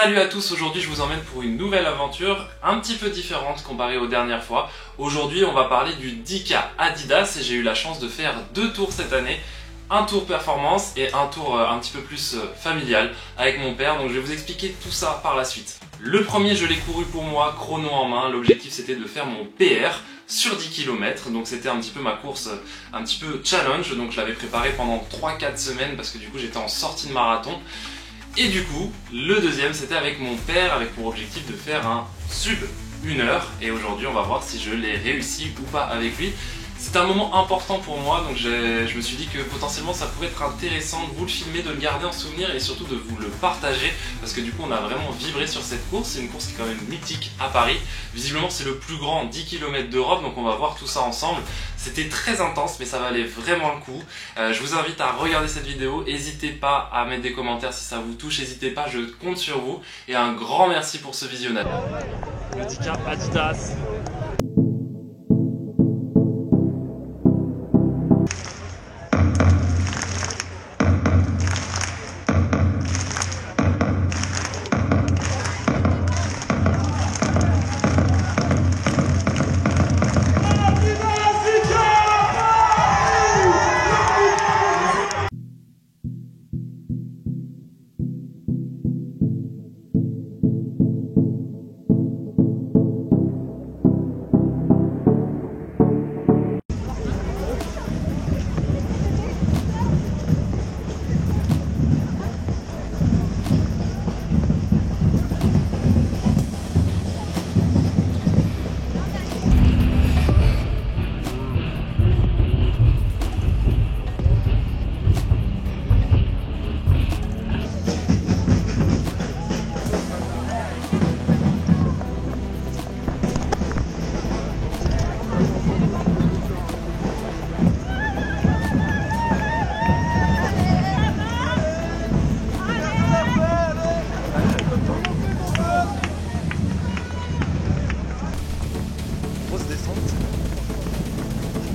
Salut à tous, aujourd'hui je vous emmène pour une nouvelle aventure un petit peu différente comparée aux dernières fois. Aujourd'hui on va parler du 10K Adidas et j'ai eu la chance de faire 2 tours cette année. Un tour performance et un tour un petit peu plus familial avec mon père, donc je vais vous expliquer tout ça par la suite. Le premier je l'ai couru pour moi, chrono en main, l'objectif c'était de faire mon PR sur 10 km, donc c'était un petit peu ma course, un petit peu challenge, donc je l'avais préparé pendant 3-4 semaines parce que du coup j'étais en sortie de marathon. Et du coup, le deuxième c'était avec mon père, avec pour objectif de faire un sub 1 heure, et aujourd'hui on va voir si je l'ai réussi ou pas avec lui. C'est un moment important pour moi, donc je me suis dit que potentiellement ça pouvait être intéressant de vous le filmer, de le garder en souvenir et surtout de vous le partager parce que du coup on a vraiment vibré sur cette course. C'est une course qui est quand même mythique à Paris. Visiblement c'est le plus grand 10 km d'Europe, donc on va voir tout ça ensemble. C'était très intense mais ça valait vraiment le coup. Je vous invite à regarder cette vidéo, n'hésitez pas à mettre des commentaires si ça vous touche, n'hésitez pas, je compte sur vous et un grand merci pour ce visionnage. Le 10K Adidas.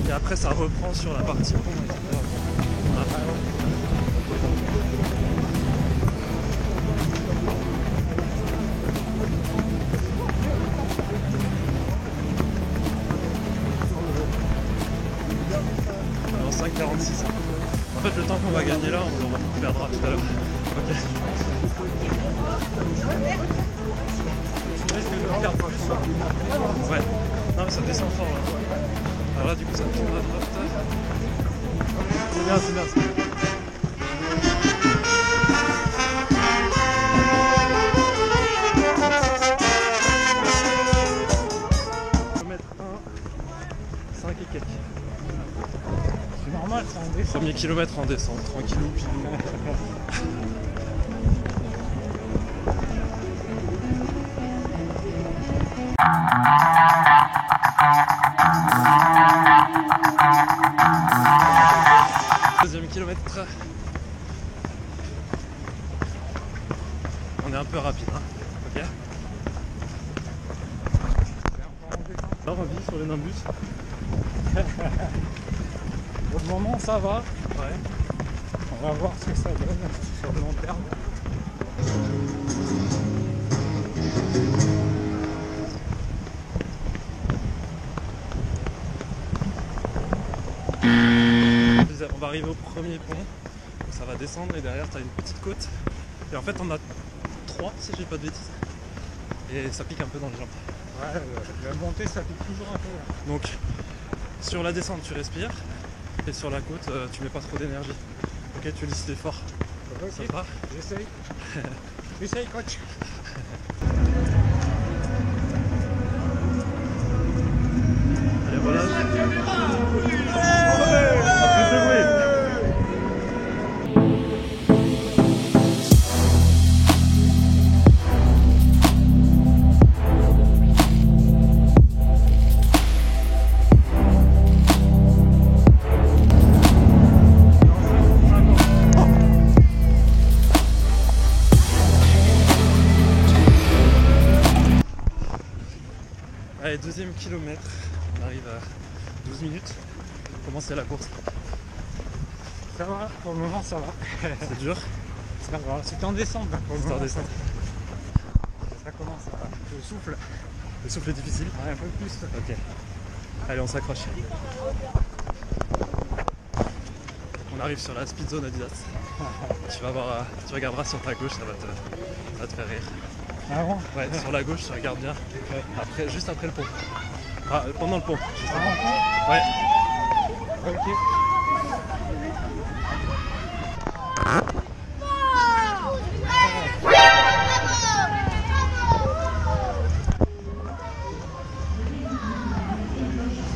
Et après ça reprend sur la partie pont. En 5,46. En fait le temps qu'on va gagner là, on perdra tout à l'heure. Ok. Ouais. Non mais ça descend fort là. Alors là du coup ça tourne à droite. C'est bien, c'est bien, c'est bien. Kilomètre 1, 5 et quelques. C'est normal, c'est en descente. Premier kilomètre en descente, tranquillou pilou. Deuxième kilomètre. On est un peu rapide, hein. Ok. Alors on vit sur les Nimbus. Pour le moment, ça va. Ouais. On va voir ce que ça donne sur le long terme. On va arriver au premier pont, où ça va descendre et derrière tu as une petite côte. Et en fait on a 3 si je dis pas de bêtises. Et ça pique un peu dans les jambes. Ouais, la montée ça pique toujours un peu. Là. Donc sur la descente tu respires et sur la côte tu mets pas trop d'énergie. Ok, tu lisses l'effort. Ok, Ça va? j'essaye. J'essaye coach. Allez voilà. Allez, deuxième kilomètre, on arrive à 12 minutes. Comment c'est la course? Ça va, pour le moment ça va. C'est dur? Ça va, c'est en descente. Là, pour le C'est en moment. descente. ça commence à... Le souffle, Le souffle est difficile. ouais, un peu plus. Ok. Allez, on s'accroche. On arrive sur la speed zone Adidas. Tu vas voir, tu regarderas sur ta gauche, ça va te faire rire. Ah bon? Ouais, sur la gauche, tu regardes bien. Après, juste après le pont. Ah, pendant le pont. Juste Ah, avant. Ouais. ok.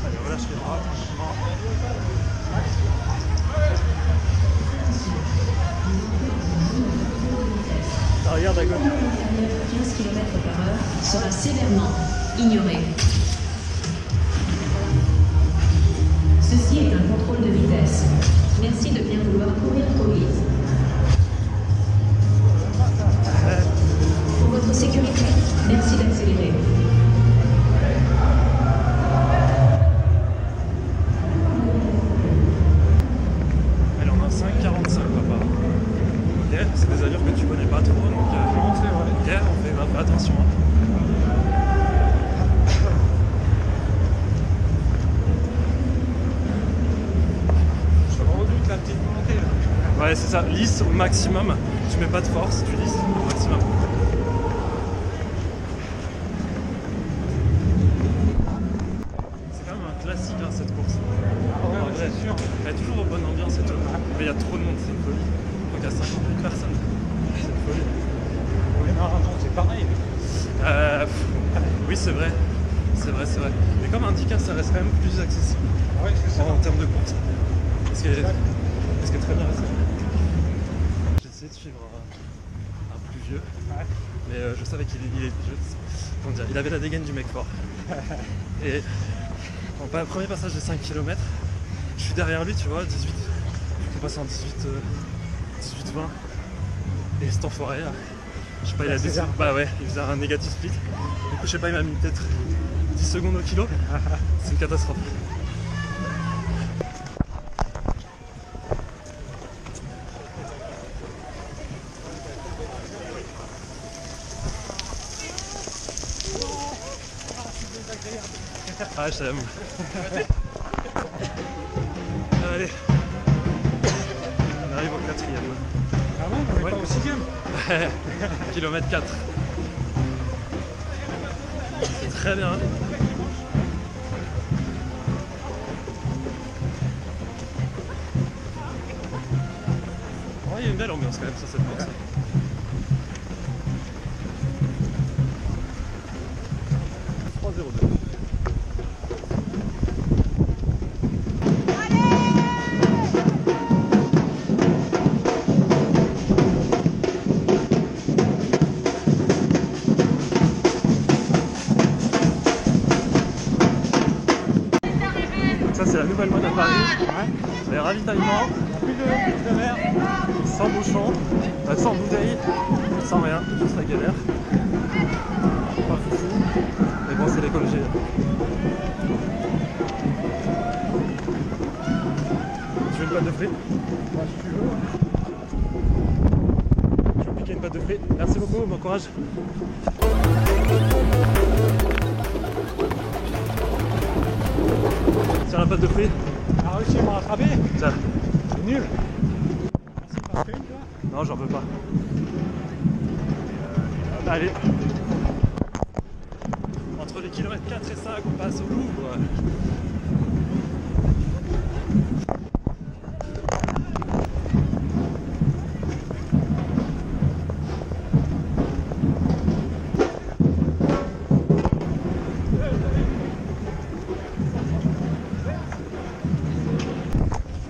Allez, on relâche les bras tranquillement. Ah, regarde à gauche. 15 km/h sera sévèrement ignoré. Ceci est un contrôle de vitesse. Merci de bien vouloir courir trop vite. Pour votre sécurité, merci d'accélérer. Allez, on a 5,45 papa. Ok, c'est des allures que tu connais pas trop, donc Non, c'est vrai. ok, on fait attention. Hein. Je redoute la petite montée là. Ouais, c'est ça, lisse au maximum. Tu mets pas de force, tu lisses au maximum. C'est quand même un classique hein, cette course. Ouais, En ouais, vrai, c'est sûr. il y a toujours une bonne ambiance et tout. Mais il y a trop de monde, c'est une folie. Donc il y a 50 000 personnes. C'est une folie. Oui, non, non, c'est pareil. Oui, c'est vrai. C'est vrai, c'est vrai. Mais comme un 10K, ça reste quand même plus accessible Ouais, c'est ça. en termes de course. Parce que très bien resté. J'ai essayé de suivre un plus vieux, Ouais. mais je savais comment dire, il avait la dégaine du mec fort. Et en premier passage de 5 km, je suis derrière lui, tu vois, 18. On passe en 18-20. Et cet enfoiré là, je sais pas, il a décidé. Bah ouais, il faisait un négatif split. Du coup, je sais pas, il m'a mis peut-être 10 secondes au kilo. C'est une catastrophe. Ah, je t'aime. Allez. On arrive au 4ème. Ah bon, on est Ouais. pas au 6ème. Kilomètre 4. C'est très bien. Ouais, il y a une belle ambiance quand même sur cette course. Ça c'est la nouvelle mode à Paris. Ouais. Les ravitaillements, Plus de verre. sans bouchon, sans bouteille, sans rien, juste la galère. Pas foufou. Mais bon, c'est l'écologie. Tu veux une pâte de frites? Bah, si tu veux. Je vais piquer une pâte de frites. Merci beaucoup, bon courage. Tiens la pâte de fruits. T'as réussi à me rattraper? Tiens. C'est nul. Merci, t'en fais une, toi? Non, j'en veux pas. Allez. Entre les kilomètres 4 et 5, on passe au Louvre.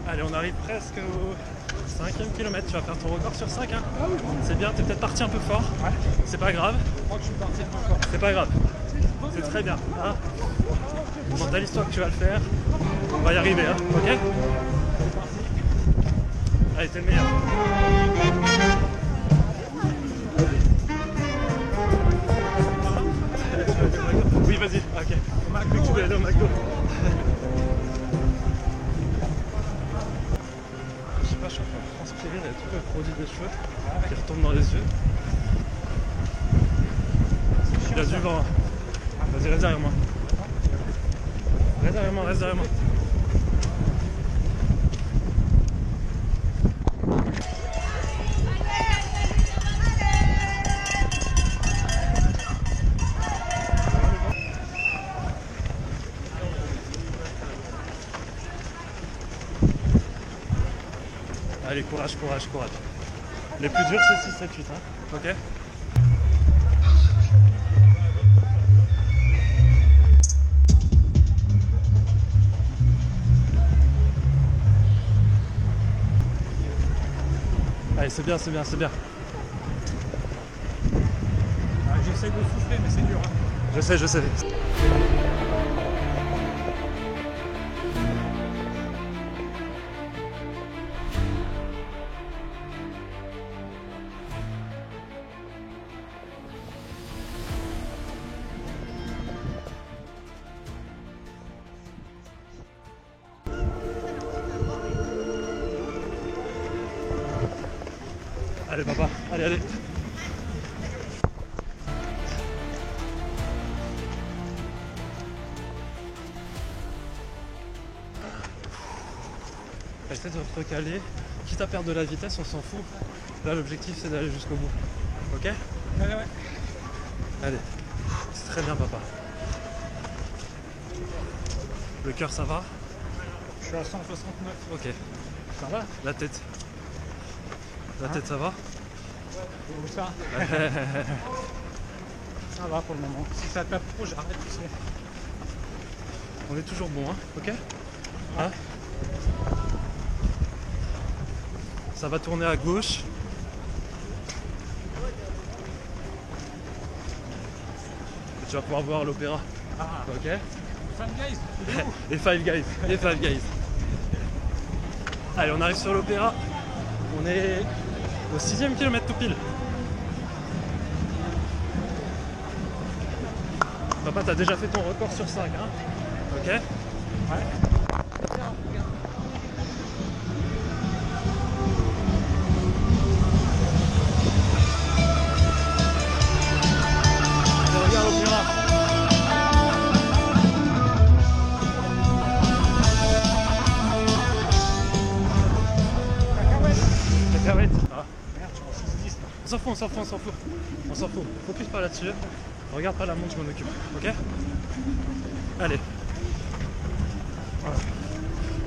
Allez, on arrive presque au 5ème kilomètre. Tu vas faire ton record sur 5. Hein. Ah oui. C'est bien, t'es peut-être parti un peu fort. Ouais. C'est pas grave. Je crois que je suis parti un peu fort. C'est pas grave. C'est très bien. Hein. Mentalise-toi que tu vas le faire. On va y arriver. Hein. Ok? Allez, t'es le meilleur. Oui, vas-y. Ok. McDo, tu veux aller au McDo. Je sais pas, je suis en train de transpirer, il y a tout le produit des cheveux qui retombe dans les yeux. y a du vent. Vas-y, reste derrière moi. Reste derrière moi, reste derrière moi. Allez, courage, courage, courage. Les plus durs, c'est 6, 7, 8. Hein. Ok. Allez, c'est bien, c'est bien, c'est bien. Ah, j'essaie de souffler, mais c'est dur. Hein. Je sais, je sais. Allez papa, allez, allez. Essaie de te recaler. Quitte à perdre de la vitesse, on s'en fout. Là l'objectif c'est d'aller jusqu'au bout. Ok? Ouais, ouais. Allez. C'est très bien papa. Le cœur ça va? Je suis à 169. Ok. Ça va? La tête. La tête ça va? Où ça? Ça va pour le moment. Si ça tape trop, j'arrête, tu sais. On est toujours bon, hein? Ok? Hein? Ça va tourner à gauche. Et tu vas pouvoir voir l'opéra. Ah, Ok? Fan Guys, il est où? Et Five Guys. Et Five Guys. Allez, on arrive sur l'opéra. On est au 6e kilomètre tout pile. Papa, t'as déjà fait ton record sur 5, hein? Ok? Ouais. Allez, regarde l'opéra. Cacahuètes. Ah. Merde, je suis en 6-10 là. On s'en fout, on s'en fout, on s'en fout. On s'en fout. Focus pas là-dessus. Regarde pas la montre, je m'en occupe. Ok? Allez. Voilà.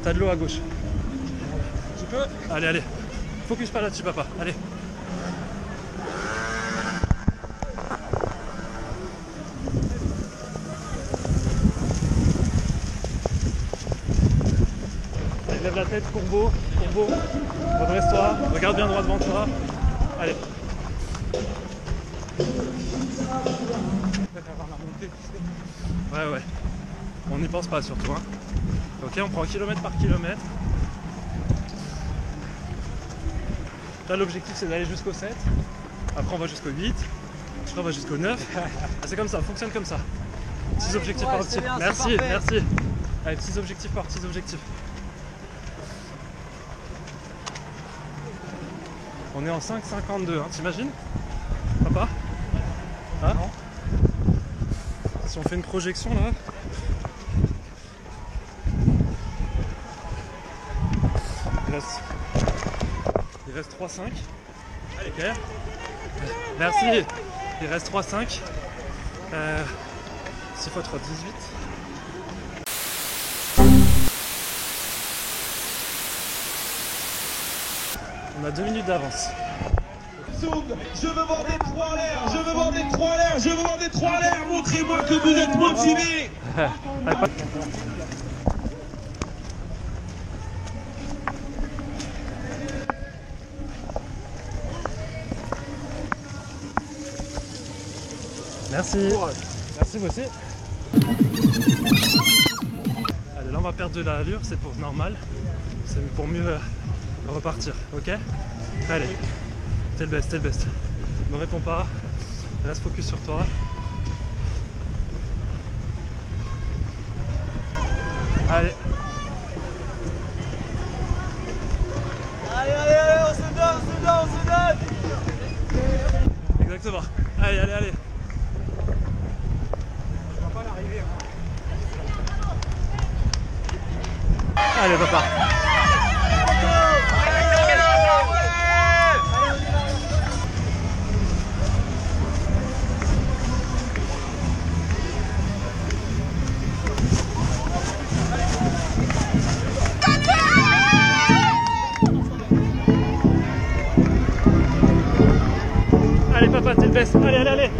T'as de l'eau à gauche. Tu peux? Allez, allez. Focus pas là-dessus, papa. Allez. Allez, lève la tête, courbeau. Courbeau. Redresse-toi. Regarde bien droit devant toi. Allez. Peut-être avoir la montée, tu sais. Ouais, ouais. On n'y pense pas surtout. Hein. Ok, on prend kilomètre par kilomètre. Là, l'objectif c'est d'aller jusqu'au 7. Après, on va jusqu'au 8. Après, on va jusqu'au 9. Ah, c'est comme ça, fonctionne comme ça. Petits objectifs par petits. Merci, merci. Allez, petits objectifs par petits objectifs. On est en 5,52, hein, t'imagines? Papa? Hein? Non. Si on fait une projection là. Il reste 3,5. Ok. Merci. Il reste 3,5. 6 x 3, 18. On a 2 minutes d'avance. Je veux voir des 3 en l'air, je veux voir des 3 en l'air, je veux voir des 3 en l'air, montrez-moi que vous êtes motivés. Merci. Merci vous aussi. Allez, là on va perdre de l'allure, c'est pour normal. C'est pour mieux repartir, ok? Allez, t'es le best, t'es le best. Ne réponds pas, reste focus sur toi. Allez. Allez, on se donne, on se donne. Exactement. Allez, allez, allez. Allez papa. Allez papa, t'es le best. Allez, allez, allez.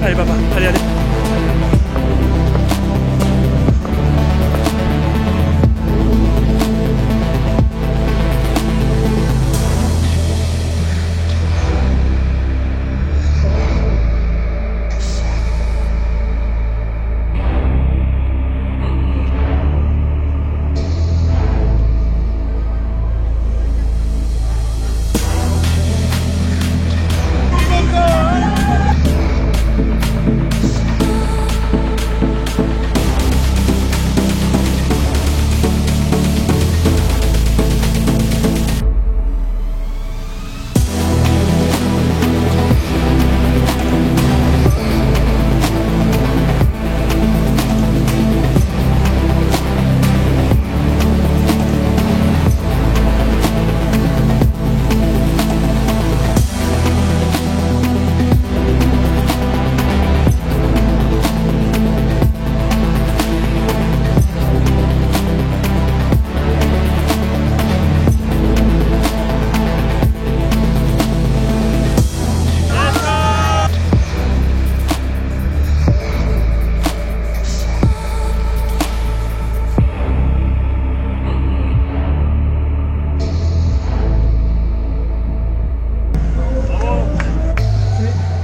Allez papa, allez, allez.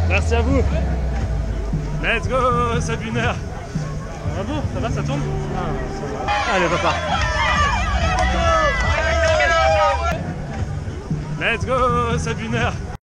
Merci à vous. Let's go, Sabiner. Ah bon, ça va, ça tourne? Allez papa. Let's go, Sabiner.